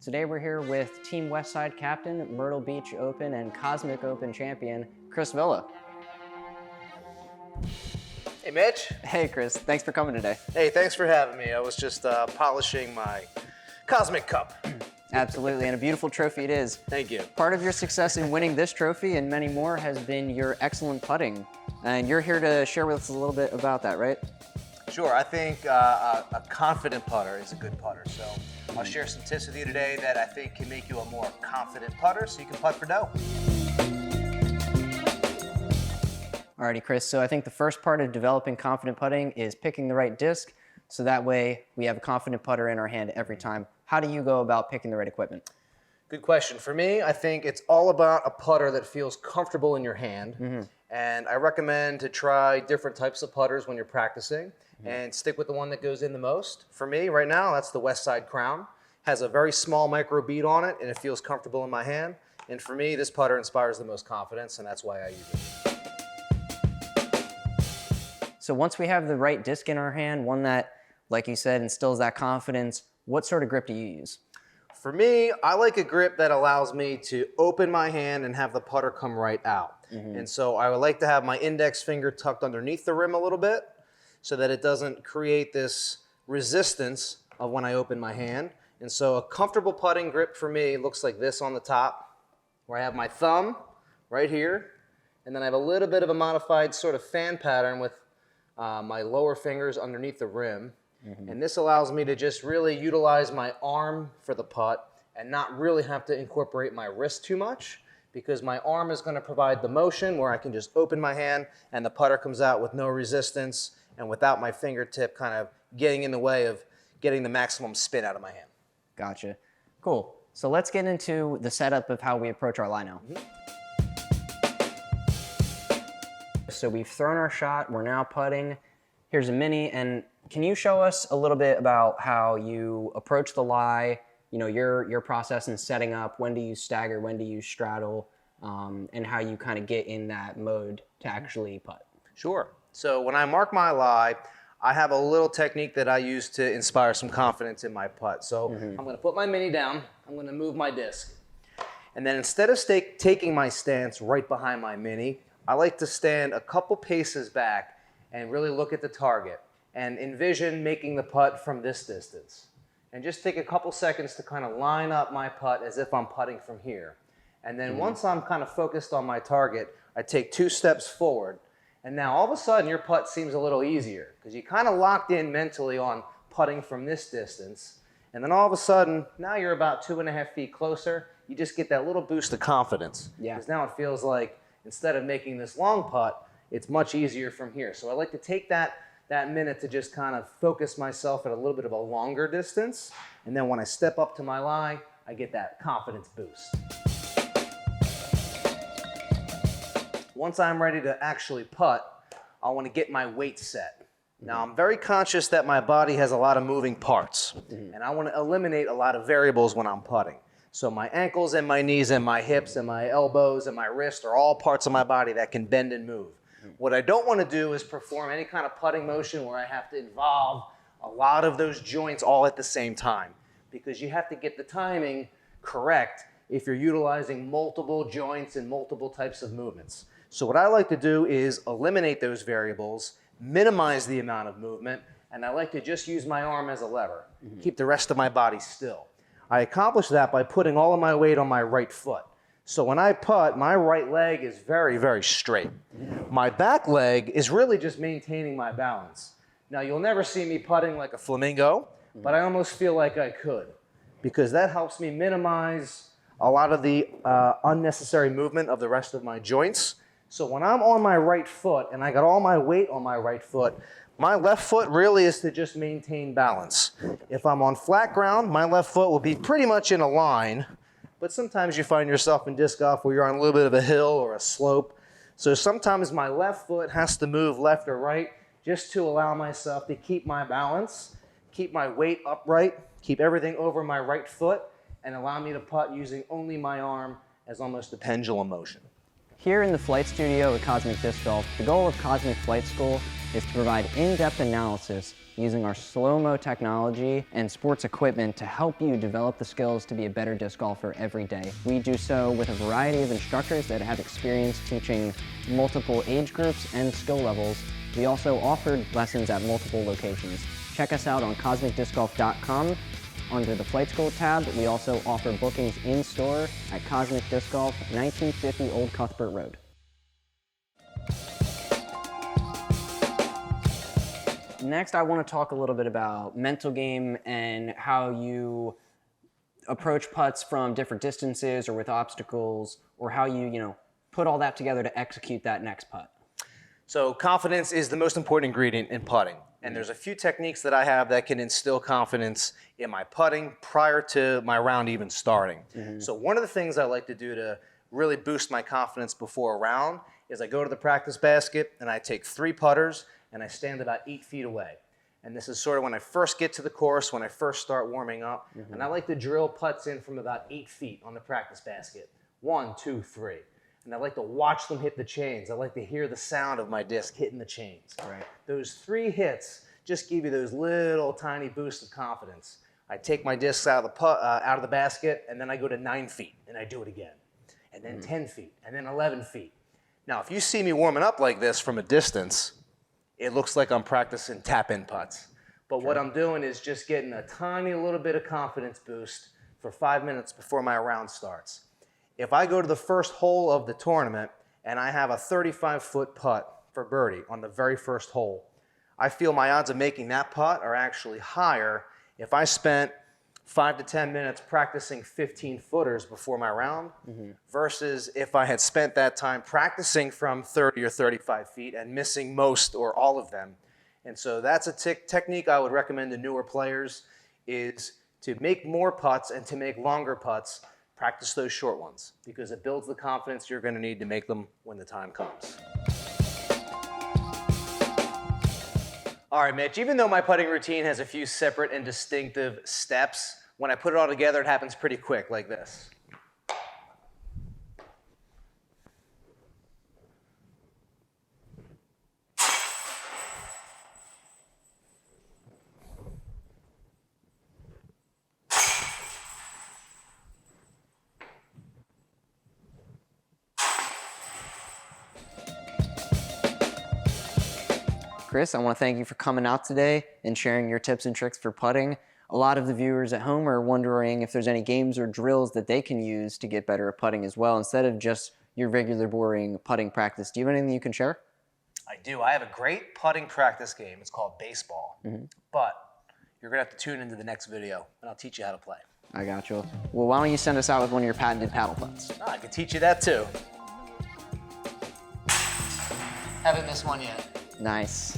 Today we're here with Team Westside captain, Myrtle Beach Open and Cosmic Open champion, Chris Villa. Hey, Mitch. Hey, Chris. Thanks for coming today. Hey, thanks for having me. I was just polishing my Cosmic Cup. Absolutely, and a beautiful trophy it is. Thank you. Part of your success in winning this trophy and many more has been your excellent putting. And you're here to share with us a little bit about that, right? Sure. I think a confident putter is a good putter. So I'll share some tips with you today that I think can make you a more confident putter so you can putt for dough. Alrighty, Chris. So I think the first part of developing confident putting is picking the right disc. So that way we have a confident putter in our hand every time. How do you go about picking the right equipment? Good question. For me, I think it's all about a putter that feels comfortable in your hand. And I recommend to try different types of putters when you're practicing and stick with the one that goes in the most. For me, right now, that's the Westside Crown. Has a very small micro bead on it, and it feels comfortable in my hand. And for me, this putter inspires the most confidence, and that's why I use it. So once we have the right disc in our hand, one that, like you said, instills that confidence, what sort of grip do you use? For me, I like a grip that allows me to open my hand and have the putter come right out. And so I would like to have my index finger tucked underneath the rim a little bit so that it doesn't create this resistance of when I open my hand. And so a comfortable putting grip for me looks like this on the top, where I have my thumb right here, and then I have a little bit of a modified sort of fan pattern with my lower fingers underneath the rim. And this allows me to just really utilize my arm for the putt and not really have to incorporate my wrist too much, because my arm is going to provide the motion where I can just open my hand and the putter comes out with no resistance and without my fingertip kind of getting in the way of getting the maximum spin out of my hand. Gotcha. Cool. So let's get into the setup of how we approach our lie now. So we've thrown our shot, we're now putting. Here's a mini, and can you show us a little bit about how you approach the lie, you know, your process in setting up, when do you stagger, when do you straddle, and how you kind of get in that mode to actually putt? Sure. So when I mark my lie, I have a little technique that I use to inspire some confidence in my putt. So I'm going to put my mini down, I'm going to move my disc, and then instead of taking my stance right behind my mini, I like to stand a couple paces back and really look at the target and envision making the putt from this distance. And just take a couple seconds to kind of line up my putt as if I'm putting from here. And then once I'm kind of focused on my target, I take 2 steps forward. And now all of a sudden your putt seems a little easier because you kind of locked in mentally on putting from this distance. And then all of a sudden, now you're about 2.5 feet closer. You just get that little boost of confidence. Yeah. Because now it feels like instead of making this long putt, it's much easier from here. So I like to take that minute to just kind of focus myself at a little bit of a longer distance. And then when I step up to my lie, I get that confidence boost. Once I'm ready to actually putt, I want to get my weight set. Now I'm very conscious that my body has a lot of moving parts. And I want to eliminate a lot of variables when I'm putting. So my ankles and my knees and my hips and my elbows and my wrist are all parts of my body that can bend and move. What I don't want to do is perform any kind of putting motion where I have to involve a lot of those joints all at the same time, because you have to get the timing correct if you're utilizing multiple joints and multiple types of movements. So what I like to do is eliminate those variables, minimize the amount of movement, and I like to just use my arm as a lever, keep the rest of my body still. I accomplish that by putting all of my weight on my right foot. So when I putt, my right leg is very, very straight. My back leg is really just maintaining my balance. Now, you'll never see me putting like a flamingo, but I almost feel like I could, because that helps me minimize a lot of the unnecessary movement of the rest of my joints. So when I'm on my right foot and I got all my weight on my right foot, my left foot really is to just maintain balance. If I'm on flat ground, my left foot will be pretty much in a line. But sometimes you find yourself in disc golf where you're on a little bit of a hill or a slope. So sometimes my left foot has to move left or right just to allow myself to keep my balance, keep my weight upright, keep everything over my right foot, and allow me to putt using only my arm as almost a pendulum motion. Here in the Flight Studio at Cosmic Disc Golf, the goal of Cosmic Flight School is to provide in-depth analysis using our slow-mo technology and sports equipment to help you develop the skills to be a better disc golfer every day. We do so with a variety of instructors that have experience teaching multiple age groups and skill levels. We also offer lessons at multiple locations. Check us out on CosmicDiscGolf.com. Under the Flight School tab, we also offer bookings in-store at Cosmic Disc Golf, 1950 Old Cuthbert Road. Next, I want to talk a little bit about mental game and how you approach putts from different distances or with obstacles, or how you put all that together to execute that next putt. So confidence is the most important ingredient in putting. And there's a few techniques that I have that can instill confidence in my putting prior to my round even starting. So one of the things I like to do to really boost my confidence before a round is I go to the practice basket and I take 3 putters and I stand about 8 feet away. And this is sort of when I first get to the course, when I first start warming up. And I like to drill putts in from about 8 feet on the practice basket. 1, 2, 3. And I like to watch them hit the chains. I like to hear the sound of my disc hitting the chains. Right. Those 3 hits just give you those little tiny boosts of confidence. I take my discs out of the basket, and then I go to 9 feet, and I do it again. And then 10 feet, and then 11 feet. Now, if you see me warming up like this from a distance, it looks like I'm practicing tap-in putts. But what I'm doing is just getting a tiny little bit of confidence boost for 5 minutes before my round starts. If I go to the first hole of the tournament and I have a 35-foot putt for birdie on the very first hole, I feel my odds of making that putt are actually higher if I spent 5 to 10 minutes practicing 15-footers before my round versus if I had spent that time practicing from 30 or 35 feet and missing most or all of them. And so that's a technique I would recommend to newer players, is to make more putts and to make longer putts. Practice those short ones because it builds the confidence you're going to need to make them when the time comes. All right, Mitch, even though my putting routine has a few separate and distinctive steps, when I put it all together, it happens pretty quick, like this. Chris, I want to thank you for coming out today and sharing your tips and tricks for putting. A lot of the viewers at home are wondering if there's any games or drills that they can use to get better at putting as well, instead of just your regular boring putting practice. Do you have anything you can share? I do. I have a great putting practice game. It's called baseball. But you're going to have to tune into the next video, and I'll teach you how to play. I got you. Well, why don't you send us out with one of your patented paddle putts? I can teach you that too. Haven't missed one yet. Nice.